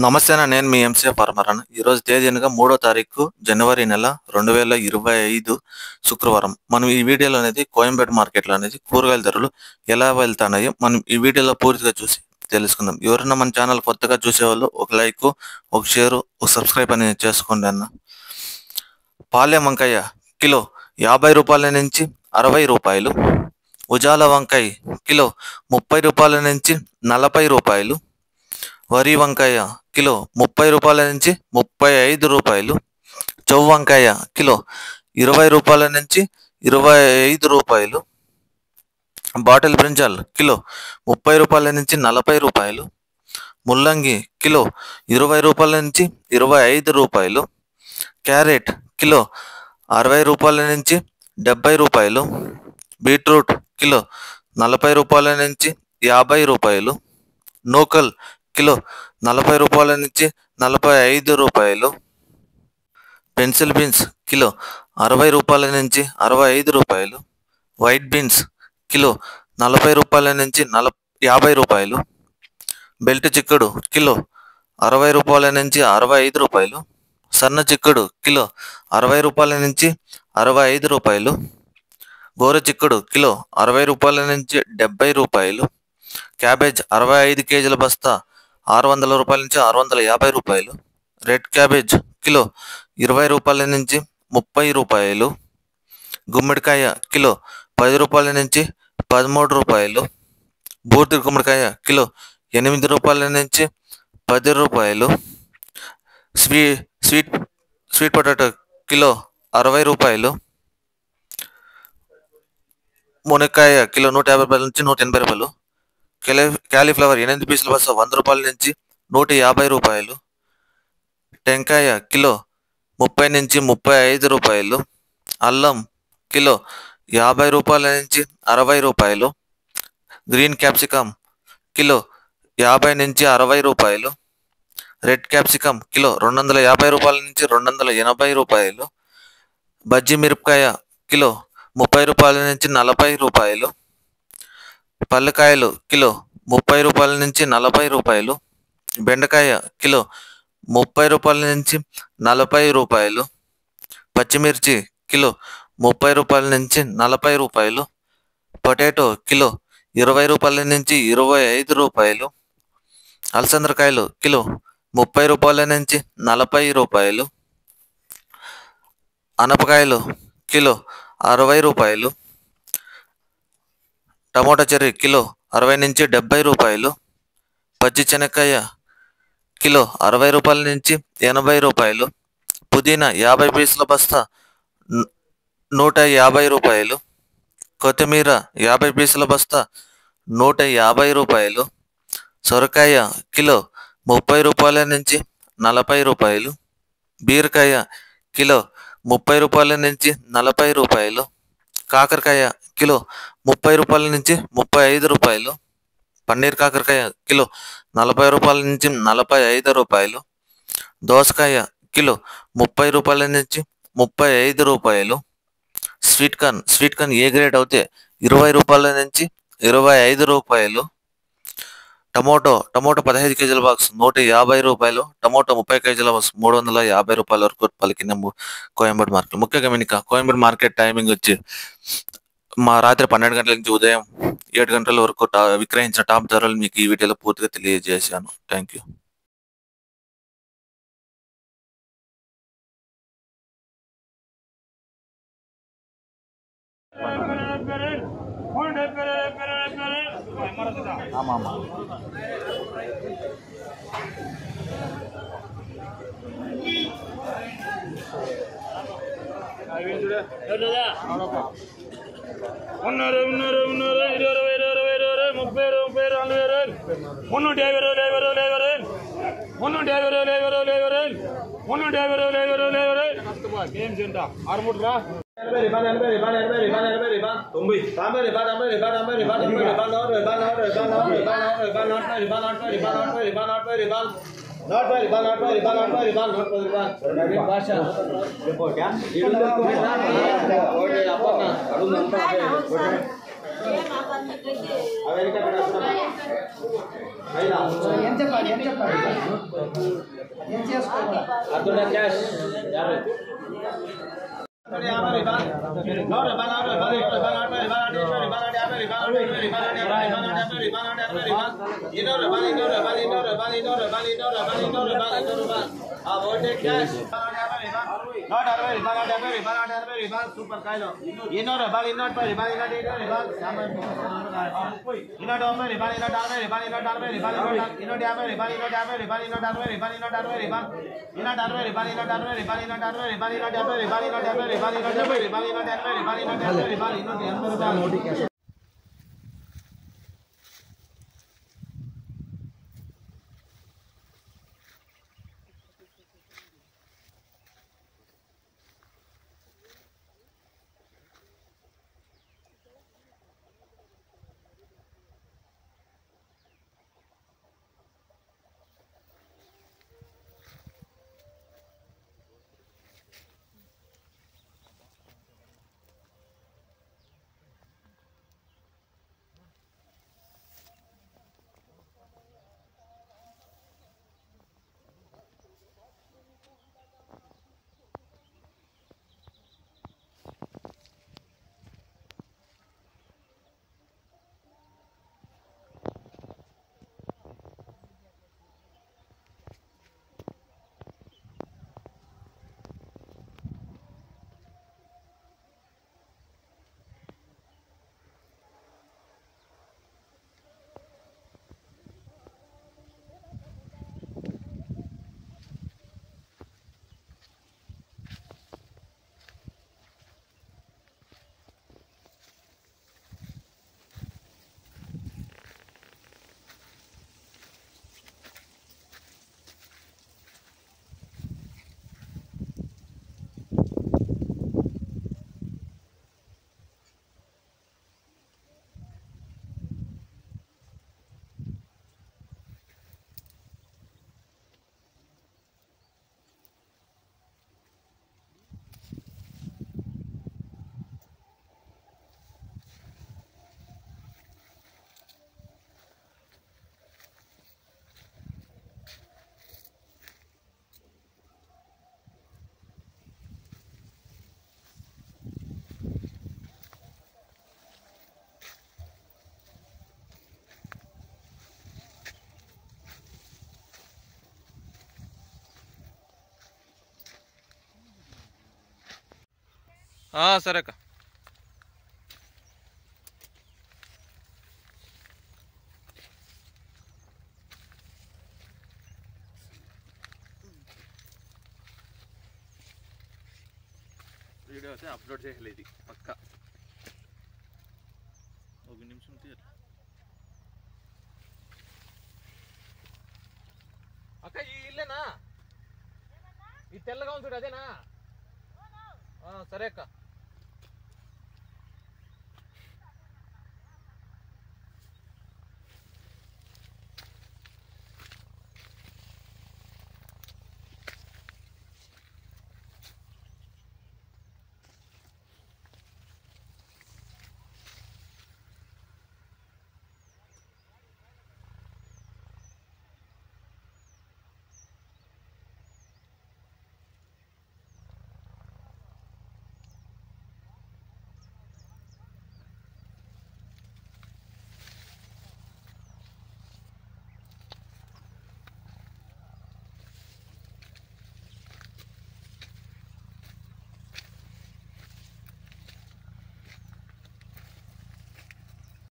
నమస్తే అన్న, నేను మీ ఎంసీఏ ఫార్మర్ అన్న. ఈరోజు తేదీనగా 3వ తారీఖు జనవరి నెల 2025 శుక్రవారం. మనం ఈ వీడియోలో అనేది కోయంబేడు మార్కెట్లో అనేది కూరగాయల ధరలు ఎలా వెళ్తున్నాయో మనం ఈ వీడియోలో పూర్తిగా చూసి తెలుసుకుందాం. ఎవరైనా మన ఛానల్ కొత్తగా చూసేవాళ్ళు ఒక లైక్, ఒక షేరు, ఒక సబ్స్క్రైబ్ అనేది చేసుకోండి అన్న. పాలెం వంకాయ కిలో 50 రూపాయల నుంచి 60 రూపాయలు. ఉజాల వంకాయ కిలో 30 రూపాయల నుంచి 40 రూపాయలు. వరి వంకాయ కిలో 30 రూపాయల నుంచి 35 రూపాయలు. చౌవ్ వంకాయ కిలో 20 రూపాయల నుంచి 25 రూపాయలు. బాటిల్ బ్రింజాల్ కిలో 30 రూపాయల నుంచి 40 రూపాయలు. ముల్లంగి కిలో 20 రూపాయల నుంచి 25 రూపాయలు. క్యారెట్ కిలో 60 రూపాయల నుంచి 70 రూపాయలు. బీట్రూట్ కిలో 40 రూపాయల నుంచి 50 రూపాయలు. నూకల్ కిలో 40 రూపాయల నుంచి 45 రూపాయలు. పెన్సిల్ బీన్స్ కిలో 60 రూపాయల నుంచి 65 రూపాయలు. వైట్ బీన్స్ కిలో 40 రూపాయల నుంచి 50 రూపాయలు. బెల్ట్ చిక్కుడు కిలో 60 రూపాయల నుంచి 65 రూపాయలు. సన్న చిక్కుడు కిలో 60 రూపాయల నుంచి 65 రూపాయలు. గోర చిక్కుడు కిలో 60 రూపాయల నుంచి 70 రూపాయలు. క్యాబేజ్ 65 కేజీల బస్తా 600 రూపాయల నుంచి 650 రూపాయలు. రెడ్ క్యాబేజ్ కిలో 20 రూపాయల నుంచి 30 రూపాయలు. గుమ్మడికాయ కిలో 10 రూపాయల నుంచి 13 రూపాయలు. బూర్తి గుమ్మడికాయ కిలో 8 రూపాయల నుంచి 10 రూపాయలు. స్వీట్ పొటాటో కిలో 60 రూపాయలు. మునక్కాయ కిలో 150 రూపాయల నుంచి 180 రూపాయలు. క్యాలీఫ్లవర్ 8 పీసుల బస్తా 100 రూపాయల నుంచి 150 రూపాయలు. టెంకాయ కిలో 30 నుంచి 35 రూపాయలు. అల్లం కిలో 50 రూపాయల నుంచి 60 రూపాయలు. గ్రీన్ క్యాప్సికమ్ కిలో 50 నుంచి 60 రూపాయలు. రెడ్ క్యాప్సికమ్ కిలో 250 రూపాయల నుంచి 280 రూపాయలు. బజ్జీ మిరపకాయ కిలో 30 రూపాయల నుంచి 40 రూపాయలు. పల్లకాయలు కిలో 30 రూపాయల నుంచి 40 రూపాయలు. బెండకాయ కిలో 30 రూపాయల నుంచి 40 రూపాయలు. పచ్చిమిర్చి కిలో 30 రూపాయల నుంచి 40 రూపాయలు. పొటాటో కిలో 20 రూపాయల నుంచి 25 రూపాయలు. అలసందకాయలు కిలో 30 రూపాయల నుంచి 40 రూపాయలు. అనపకాయలు కిలో 60 రూపాయలు. టమోటా చెర్రీ కిలో 60 నుంచి 70 రూపాయలు. పచ్చి శనక్కాయ కిలో 60 రూపాయల నుంచి 80 రూపాయలు. పుదీనా 50 పీసుల బస్తా 150 రూపాయలు. కొత్తిమీర 50 పీసుల బస్తా 150 రూపాయలు. సొరకాయ కిలో 30 రూపాయల నుంచి 40 రూపాయలు. బీరకాయ కిలో 30 రూపాయల నుంచి 40 రూపాయలు. కాకరకాయ కిలో 30 రూపాయల నుంచి 35 రూపాయలు. పన్నీర్ కాకరకాయ కిలో 40 రూపాయల నుంచి 45 రూపాయలు. దోసకాయ కిలో 30 రూపాయల నుంచి 35 రూపాయలు. స్వీట్ కార్న్ ఏ గ్రేడ్ అయితే 20 రూపాయల నుంచి 25 రూపాయలు. టమోటో 15 కేజీల బాక్స్ 150 రూపాయలు. టమోటో 30 కేజీల బాక్స్ 350 రూపాయల వరకు పలికిన కోయంబేడు మార్కెట్. ముఖ్యంగా మీకు కోయంబేడు మార్కెట్ టైమింగ్ వచ్చి మా రాత్రి 12 గంటల నుంచి ఉదయం 7 గంటల వరకు విక్రయించిన టాప్ ధరలు మీకు ఈ వీడియోలో పూర్తిగా తెలియజేశాను. Thank you. సరే అక్క. వీడియో అయితే అప్లోడ్ చేయలేదు పక్క. ఒక నిమిషం తీయాలి అక్క. ఈ ఇల్లేనా? ఈ తెల్లగా ఉంది చూడు అదేనా? సరే అక్క.